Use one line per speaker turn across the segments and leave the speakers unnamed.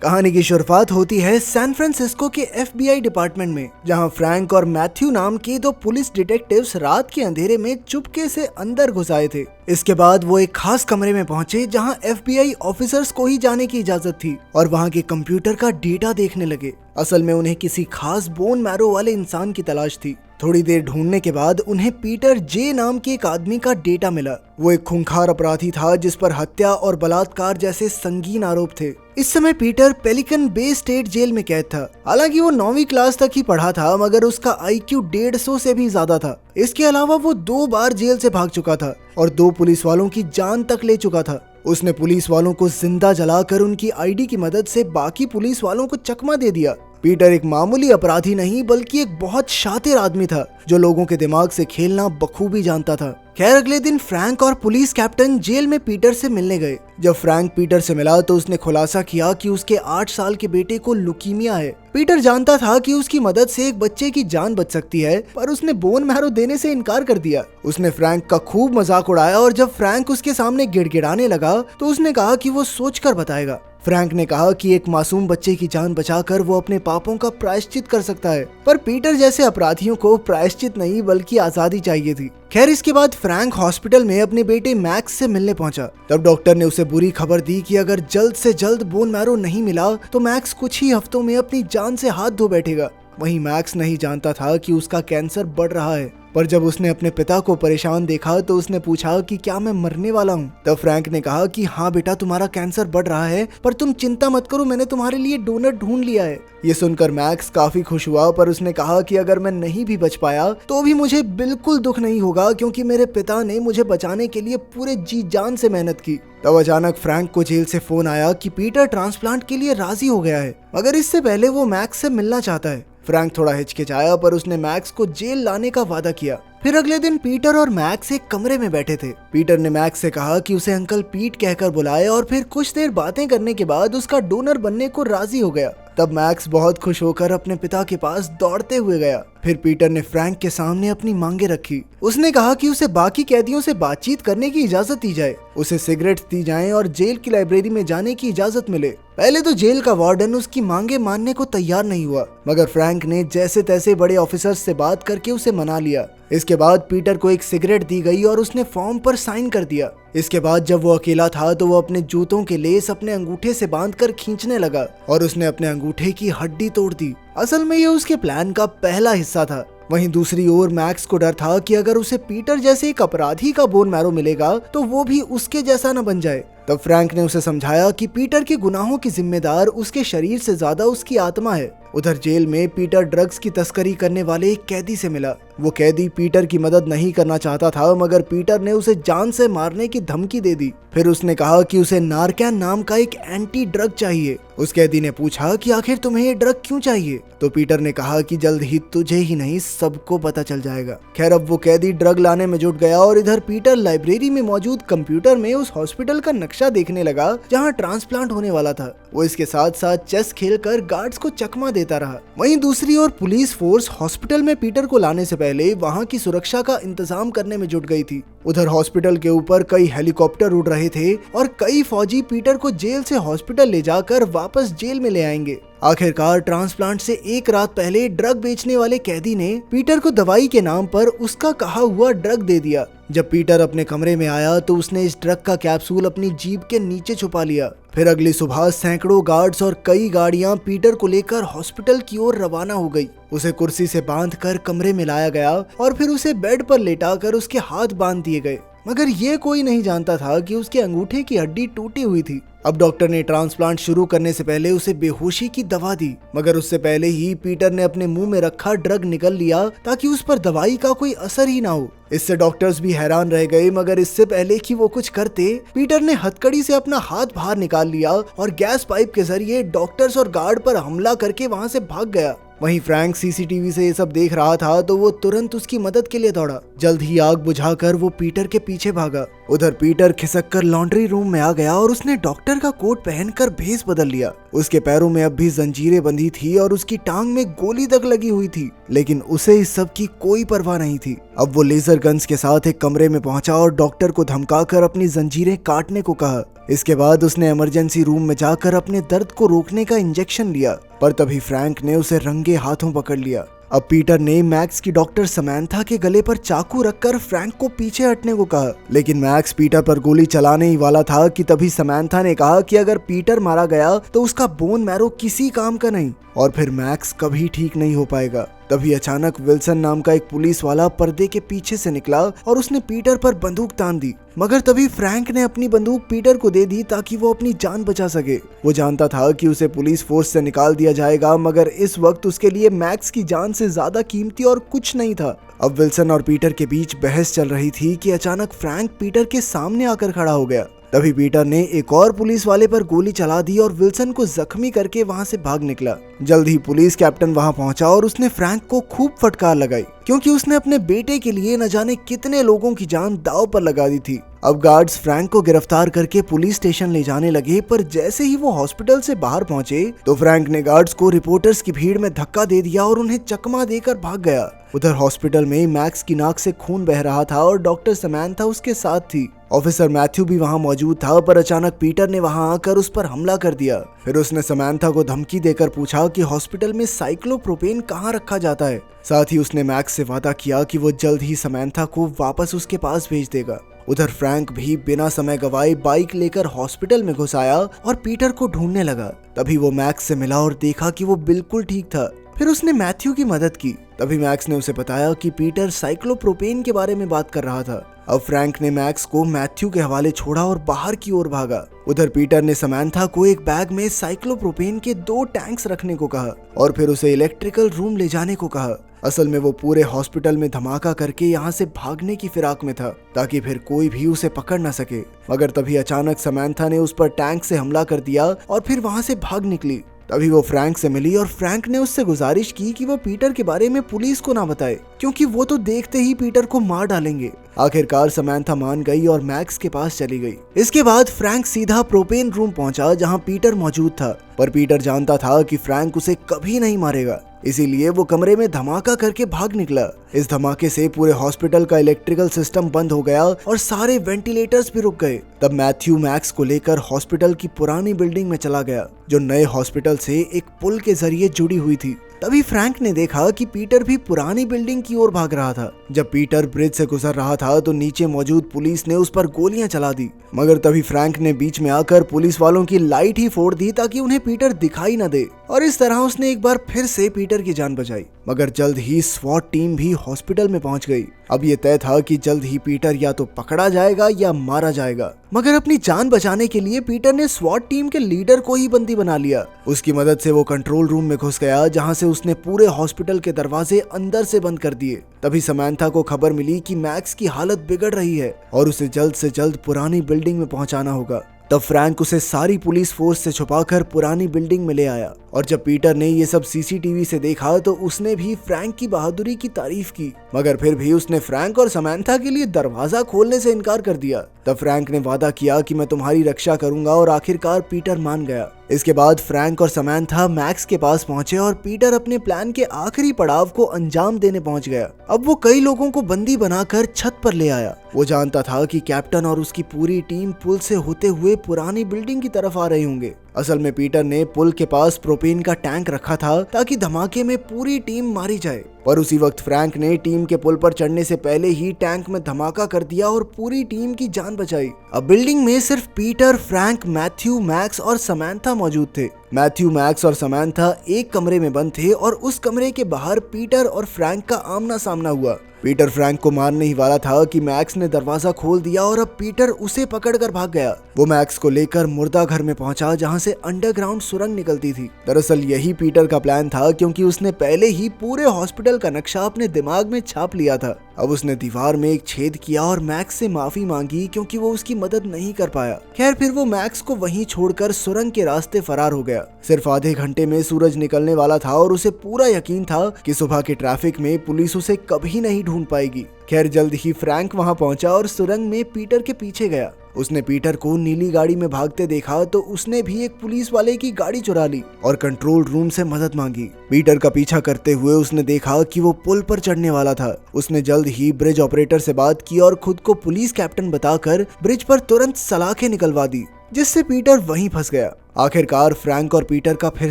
कहानी की शुरुआत होती है सैन फ्रांसिस्को के FBI डिपार्टमेंट में, जहां फ्रैंक और मैथ्यू नाम के दो पुलिस डिटेक्टिव्स रात के अंधेरे में चुपके से अंदर घुस आए थे। इसके बाद वो एक खास कमरे में पहुंचे जहां FBI ऑफिसर्स को ही जाने की इजाजत थी और वहां के कंप्यूटर का डेटा देखने लगे। असल में उन्हें किसी खास बोन मैरो वाले इंसान की तलाश थी। थोड़ी देर ढूंढने के बाद उन्हें पीटर जे नाम के एक आदमी का डेटा मिला। वो एक खूंखार अपराधी था जिस पर हत्या और बलात्कार जैसे संगीन आरोप थे। इस समय पीटर पेलिकन बे स्टेट जेल में कैद था। हालांकि वो 9वीं क्लास तक ही पढ़ा था, मगर उसका IQ 150 से भी ज्यादा था। इसके अलावा वो 2 बार जेल से भाग चुका था और 2 पुलिस वालों की जान तक ले चुका था। उसने पुलिस वालों को जिंदा जलाकर उनकी ID की मदद से बाकी पुलिस वालों को चकमा दे दिया। पीटर एक मामूली अपराधी नहीं बल्कि एक बहुत शातिर आदमी था जो लोगों के दिमाग से खेलना बखूबी जानता था। खैर, अगले दिन फ्रैंक और पुलिस कैप्टन जेल में पीटर से मिलने गए। जब फ्रैंक पीटर से मिला तो उसने खुलासा किया कि उसके 8 साल के बेटे को लुकीमिया है। पीटर जानता था कि उसकी मदद से एक बच्चे की जान बच सकती है, पर उसने बोन मैरो देने से इनकार कर दिया। उसने फ्रैंक का खूब मजाक उड़ाया और जब फ्रैंक उसके सामने गिड़गिड़ाने लगा तो उसने कहा कि वो सोचकर बताएगा। फ्रैंक ने कहा कि एक मासूम बच्चे की जान बचाकर वो अपने पापों का प्रायश्चित कर सकता है, पर पीटर जैसे अपराधियों को प्रायश्चित नहीं बल्कि आजादी चाहिए थी। खैर, इसके बाद फ्रैंक हॉस्पिटल में अपने बेटे मैक्स से मिलने पहुंचा। तब डॉक्टर ने उसे बुरी खबर दी कि अगर जल्द से जल्द बोन मैरो नहीं मिला तो मैक्स कुछ ही हफ्तों में अपनी जान से हाथ धो बैठेगा। वहीं मैक्स नहीं जानता था कि उसका कैंसर बढ़ रहा है, पर जब उसने अपने पिता को परेशान देखा तो उसने पूछा कि क्या मैं मरने वाला हूँ। तब फ्रैंक ने कहा कि हाँ बेटा, तुम्हारा कैंसर बढ़ रहा है, पर तुम चिंता मत करो, मैंने तुम्हारे लिए डोनर ढूंढ लिया है। ये सुनकर मैक्स काफी खुश हुआ, पर उसने कहा कि अगर मैं नहीं भी बच पाया तो भी मुझे बिल्कुल दुख नहीं होगा, क्योंकि मेरे पिता ने मुझे बचाने के लिए पूरे जी जान से मेहनत की। तब अचानक फ्रैंक को जेल से फोन आया कि पीटर ट्रांसप्लांट के लिए राजी हो गया है, मगर इससे पहले वो मैक्स से मिलना चाहता है। फ्रैंक थोड़ा हिचकिचाया, पर उसने मैक्स को जेल लाने का वादा किया। फिर अगले दिन पीटर और मैक्स एक कमरे में बैठे थे। पीटर ने मैक्स से कहा कि उसे अंकल पीट कहकर बुलाए और फिर कुछ देर बातें करने के बाद उसका डोनर बनने को राजी हो गया। तब मैक्स बहुत खुश होकर अपने पिता के पास दौड़ते हुए गया। फिर पीटर ने फ्रैंक के सामने अपनी मांगे रखी। उसने कहा कि उसे बाकी कैदियों से बातचीत करने की इजाजत दी जाए, उसे सिगरेट दी जाएं और जेल की लाइब्रेरी में जाने की इजाजत मिले। पहले तो जेल का वार्डन उसकी मांगे मानने को तैयार नहीं हुआ, मगर फ्रैंक ने जैसे तैसे बड़े ऑफिसर्स से बात करके उसे मना लिया। इसके बाद पीटर को एक सिगरेट दी गई और उसने फॉर्म पर साइन कर दिया। इसके बाद जब वो अकेला था तो वो अपने जूतों के लेस अपने अंगूठे से बांधकर खींचने लगा और उसने अपने अंगूठे की हड्डी तोड़ दी। असल में ये उसके प्लान का पहला हिस्सा था। वहीं दूसरी ओर मैक्स को डर था कि अगर उसे पीटर जैसे एक अपराधी का बोन मैरो मिलेगा तो वो भी उसके जैसा न बन जाए। तब फ्रैंक ने उसे समझाया कि पीटर के गुनाहों की जिम्मेदार उसके शरीर से ज्यादा उसकी आत्मा है। उधर जेल में पीटर ड्रग्स की तस्करी करने वाले एक कैदी से मिला। वो कैदी पीटर की मदद नहीं करना चाहता था, मगर पीटर ने उसे जान से मारने की धमकी दे दी। फिर उसने कहा कि उसे नारकैन नाम का एक एंटी ड्रग चाहिए। उस कैदी ने पूछा कि आखिर तुम्हें ये ड्रग क्यों चाहिए? तो पीटर ने कहा कि जल्द ही तुझे ही नहीं सबको पता चल जाएगा। खैर, अब वो कैदी ड्रग लाने में जुट गया और इधर पीटर लाइब्रेरी में मौजूद कंप्यूटर में उस हॉस्पिटल का नक्शा देखने लगा जहाँ ट्रांसप्लांट होने वाला था। वो इसके साथ साथ चेस खेलकर गार्ड्स को चकमा देता रहा। वहीं दूसरी ओर पुलिस फोर्स हॉस्पिटल में पीटर को लाने से पहले वहां की सुरक्षा का इंतजाम करने में जुट गई थी। उधर हॉस्पिटल के ऊपर कई हेलीकॉप्टर उड़ रहे थे और कई फौजी पीटर को जेल से हॉस्पिटल ले जाकर वापस जेल में ले आएंगे। आखिरकार ट्रांसप्लांट से एक रात पहले ड्रग बेचने वाले कैदी ने पीटर को दवाई के नाम पर उसका कहा हुआ ड्रग दे दिया। जब पीटर अपने कमरे में आया तो उसने इस ड्रग का कैप्सूल अपनी जीभ के नीचे छुपा लिया। फिर अगली सुबह सैकड़ों गार्ड्स और कई गाड़ियां पीटर को लेकर हॉस्पिटल की ओर रवाना हो गई। उसे कुर्सी से बांधकर कमरे में लाया गया और फिर उसे बेड पर लेटाकर उसके हाथ बांध दिए गए, मगर ये कोई नहीं जानता था कि उसके अंगूठे की हड्डी टूटी हुई थी। अब डॉक्टर ने ट्रांसप्लांट शुरू करने से पहले उसे बेहोशी की दवा दी, मगर उससे पहले ही पीटर ने अपने मुंह में रखा ड्रग निगल लिया ताकि उस पर दवाई का कोई असर ही ना हो। इससे डॉक्टर्स भी हैरान रह गए, मगर इससे पहले कि वो कुछ करते, पीटर ने हथकड़ी से अपना हाथ बाहर निकाल लिया और गैस पाइप के जरिए डॉक्टर्स और गार्ड पर हमला करके वहां से भाग गया। वहीं फ्रैंक CCTV से ये सब देख रहा था तो वो तुरंत उसकी मदद के लिए दौड़ा। जल्द ही आग बुझाकर वो पीटर के पीछे भागा। उधर पीटर खिसक कर लॉन्ड्री रूम में आ गया और उसने डॉक्टर का कोट पहनकर भेस बदल लिया। उसके पैरों में अब भी जंजीरें बंधी थी और उसकी टांग में गोली तक लगी हुई थी, लेकिन उसे इस सब की कोई परवाह नहीं थी। अब वो लेजर गन्स के साथ एक कमरे में पहुंचा और डॉक्टर को धमकाकर अपनी जंजीरें काटने को कहा। इसके बाद उसने इमरजेंसी रूम में जाकर अपने दर्द को रोकने का इंजेक्शन लिया, पर तभी फ्रैंक ने उसे रंगे हाथों पकड़ लिया। अब पीटर ने मैक्स की डॉक्टर समैंथा के गले पर चाकू रखकर फ्रैंक को पीछे हटने को कहा, लेकिन मैक्स पीटर पर गोली चलाने ही वाला था कि तभी समैंथा ने कहा कि अगर पीटर मारा गया तो उसका बोन मैरो किसी काम का नहीं और फिर मैक्स कभी ठीक नहीं हो पाएगा। तभी अचानक विल्सन नाम का एक पुलिस वाला पर्दे के पीछे से निकला और उसने पीटर पर बंदूक तान दी, मगर तभी फ्रैंक ने अपनी बंदूक पीटर को दे दी ताकि वो अपनी जान बचा सके। वो जानता था कि उसे पुलिस फोर्स से निकाल दिया जाएगा, मगर इस वक्त उसके लिए मैक्स की जान से ज्यादा कीमती और कुछ नहीं था। अब विल्सन और पीटर के बीच बहस चल रही थी कि अचानक फ्रैंक पीटर के सामने आकर खड़ा हो गया। तभी पीटर ने एक और पुलिस वाले पर गोली चला दी और विल्सन को जख्मी करके वहां से भाग निकला। जल्द ही पुलिस कैप्टन वहां पहुंचा और उसने फ्रैंक को खूब फटकार लगाई, क्योंकि उसने अपने बेटे के लिए न जाने कितने लोगों की जान दांव पर लगा दी थी। अब गार्ड्स फ्रैंक को गिरफ्तार करके पुलिस स्टेशन ले जाने लगे, पर जैसे ही वो हॉस्पिटल से बाहर पहुंचे तो फ्रैंक ने गार्ड्स को रिपोर्टर्स की भीड़ में धक्का दे दिया और उन्हें चकमा देकर भाग गया। उधर हॉस्पिटल में मैक्स की नाक से खून बह रहा था और डॉक्टर समैंथा उसके साथ थी। ऑफिसर मैथ्यू भी वहां मौजूद था, पर अचानक पीटर ने वहां आकर उस पर हमला कर दिया। फिर उसने समैंथा को धमकी देकर पूछा कि हॉस्पिटल में साइक्लोप्रोपेन कहां रखा जाता है। साथ ही उसने मैक्स से वादा किया कि वो जल्द ही समैंथा को वापस उसके पास भेज देगा। उधर फ्रैंक भी बिना समय गवाए बाइक लेकर हॉस्पिटल में घुस आया और पीटर को ढूंढने लगा। तभी वो मैक्स से मिला और देखा कि वो बिल्कुल ठीक था। फिर उसने मैथ्यू की मदद की। तभी मैक्स ने उसे बताया कि पीटर साइक्लोप्रोपेन के बारे में बात कर रहा था। अब फ्रैंक ने मैक्स को मैथ्यू के हवाले छोड़ा और बाहर की ओर भागा। उधर पीटर ने समैंथा को एक बैग में साइक्लोप्रोपेन के 2 टैंक्स रखने को कहा और फिर उसे इलेक्ट्रिकल रूम ले जाने को कहा। असल में वो पूरे हॉस्पिटल में धमाका करके यहाँ से भागने की फिराक में था, ताकि फिर कोई भी उसे पकड़ न सके। मगर तभी अचानक समैंथा ने उस पर टैंक से हमला कर दिया और फिर वहाँ से भाग निकली। तभी वो फ्रैंक से मिली और फ्रैंक ने उससे गुजारिश की कि वो पीटर के बारे में पुलिस को ना बताए, क्योंकि वो तो देखते ही पीटर को मार डालेंगे। आखिरकार समैंथा मान गई और मैक्स के पास चली गई। इसके बाद फ्रैंक सीधा प्रोपेन रूम पहुंचा जहां पीटर मौजूद था, पर पीटर जानता था कि फ्रैंक उसे कभी नहीं मारेगा, इसीलिए वो कमरे में धमाका करके भाग निकला। इस धमाके से पूरे हॉस्पिटल का इलेक्ट्रिकल सिस्टम बंद हो गया और सारे वेंटिलेटर्स भी रुक गए। तब मैथ्यू मैक्स को लेकर हॉस्पिटल की पुरानी बिल्डिंग में चला गया, जो नए हॉस्पिटल से एक पुल के जरिए जुड़ी हुई थी। तभी फ्रैंक ने देखा कि पीटर भी पुरानी बिल्डिंग की ओर भाग रहा था। जब पीटर ब्रिज से गुजर रहा था तो नीचे मौजूद पुलिस ने उस पर गोलियां चला दी, मगर तभी फ्रैंक ने बीच में आकर पुलिस वालों की लाइट ही फोड़ दी ताकि उन्हें पीटर दिखाई न दे, और इस तरह उसने एक बार फिर से पीटर की जान बचाई। मगर जल्द ही स्वॉट टीम भी हॉस्पिटल में पहुंच गई। अब ये तय था कि जल्द ही पीटर या तो पकड़ा जाएगा या मारा जाएगा। मगर अपनी जान बचाने के लिए पीटर ने स्वॉट टीम के लीडर को ही बंदी बना लिया। उसकी मदद से वो कंट्रोल रूम में घुस गया, जहां से उसने पूरे हॉस्पिटल के दरवाजे अंदर से बंद कर दिए। तभी समैंथा को खबर मिली कि मैक्स की हालत बिगड़ रही है और उसे जल्द से जल्द पुरानी बिल्डिंग में पहुंचाना होगा। तब फ्रैंक उसे सारी पुलिस फोर्स से छुपाकर पुरानी बिल्डिंग में ले आया, और जब पीटर ने ये सब सीसीटीवी से देखा तो उसने भी फ्रैंक की बहादुरी की तारीफ की, मगर फिर भी उसने फ्रैंक और समैंथा के लिए दरवाजा खोलने से इनकार कर दिया। तब फ्रैंक ने वादा किया कि मैं तुम्हारी रक्षा करूंगा, और आखिरकार पीटर मान गया। इसके बाद फ्रैंक और समैंथा मैक्स के पास पहुंचे और पीटर अपने प्लान के आखिरी पड़ाव को अंजाम देने पहुंच गया। अब वो कई लोगों को बंदी बनाकर छत पर ले आया। वो जानता था कि कैप्टन और उसकी पूरी टीम पुल से होते हुए पुरानी बिल्डिंग की तरफ आ रहे होंगे। असल में पीटर ने पुल के पास प्रोपेन का टैंक रखा था ताकि धमाके में पूरी टीम मारी जाए, पर उसी वक्त फ्रैंक ने टीम के पुल पर चढ़ने से पहले ही टैंक में धमाका कर दिया और पूरी टीम की जान बचाई। अब बिल्डिंग में सिर्फ पीटर, फ्रैंक, मैथ्यू, मैक्स और समैंथा मौजूद थे। मैथ्यू, मैक्स और समैंथा एक कमरे में बंद थे और उस कमरे के बाहर पीटर और फ्रैंक का आमना सामना हुआ। पीटर फ्रैंक को मारने ही वाला था कि मैक्स ने दरवाजा खोल दिया और अब पीटर उसे पकड़कर भाग गया। वो मैक्स को लेकर मुर्दा घर में पहुंचा, जहां से अंडरग्राउंड सुरंग निकलती थी। दरअसल यही पीटर का प्लान था, क्योंकि उसने पहले ही पूरे हॉस्पिटल का नक्शा अपने दिमाग में छाप लिया था। अब उसने दीवार में एक छेद किया और मैक्स से माफी मांगी, क्योंकि वो उसकी मदद नहीं कर पाया। खैर, फिर वो मैक्स को वहीं छोड़कर सुरंग के रास्ते फरार हो गया। सिर्फ आधे घंटे में सूरज निकलने वाला था और उसे पूरा यकीन था कि सुबह के ट्रैफिक में पुलिस उसे कभी नहीं ढूंढ पाएगी। खैर जल्द ही फ्रैंक वहां पहुंचा और सुरंग में पीटर के पीछे गया। उसने पीटर को नीली गाड़ी में भागते देखा तो उसने भी एक पुलिस वाले की गाड़ी चुरा ली और कंट्रोल रूम से मदद मांगी। पीटर का पीछा करते हुए उसने देखा कि वो पुल पर चढ़ने वाला था। उसने जल्द ही ब्रिज ऑपरेटर से बात की और खुद को पुलिस कैप्टन बताकर ब्रिज पर तुरंत सलाखें निकलवा दी, जिससे पीटर वहीं फंस गया। आखिरकार फ्रैंक और पीटर का फिर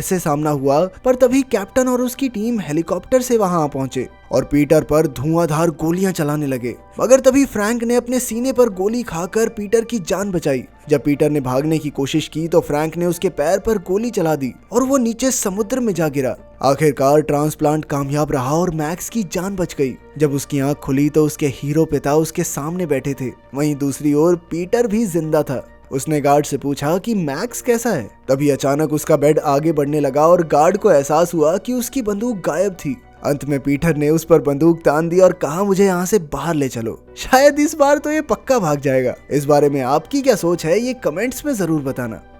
से सामना हुआ, पर तभी कैप्टन और उसकी टीम हेलीकॉप्टर से वहां आ पहुंचे और पीटर पर धुआंधार गोलियां चलाने लगे। मगर तभी फ्रैंक ने अपने सीने पर गोली खाकर पीटर की जान बचाई। जब पीटर ने भागने की कोशिश की तो फ्रैंक ने उसके पैर पर गोली चला दी और वो नीचे समुद्र में जा गिरा। आखिरकार ट्रांसप्लांट कामयाब रहा और मैक्स की जान बच गई। जब उसकी आंख खुली तो उसके हीरो पिता उसके सामने बैठे थे। वहीं दूसरी ओर पीटर भी जिंदा था। उसने गार्ड से पूछा कि मैक्स कैसा है। तभी अचानक उसका बेड आगे बढ़ने लगा और गार्ड को एहसास हुआ कि उसकी बंदूक गायब थी। अंत में पीटर ने उस पर बंदूक तान दी और कहा, मुझे यहाँ से बाहर ले चलो। शायद इस बार तो ये पक्का भाग जाएगा। इस बारे में आपकी क्या सोच है, ये कमेंट्स में जरूर बताना।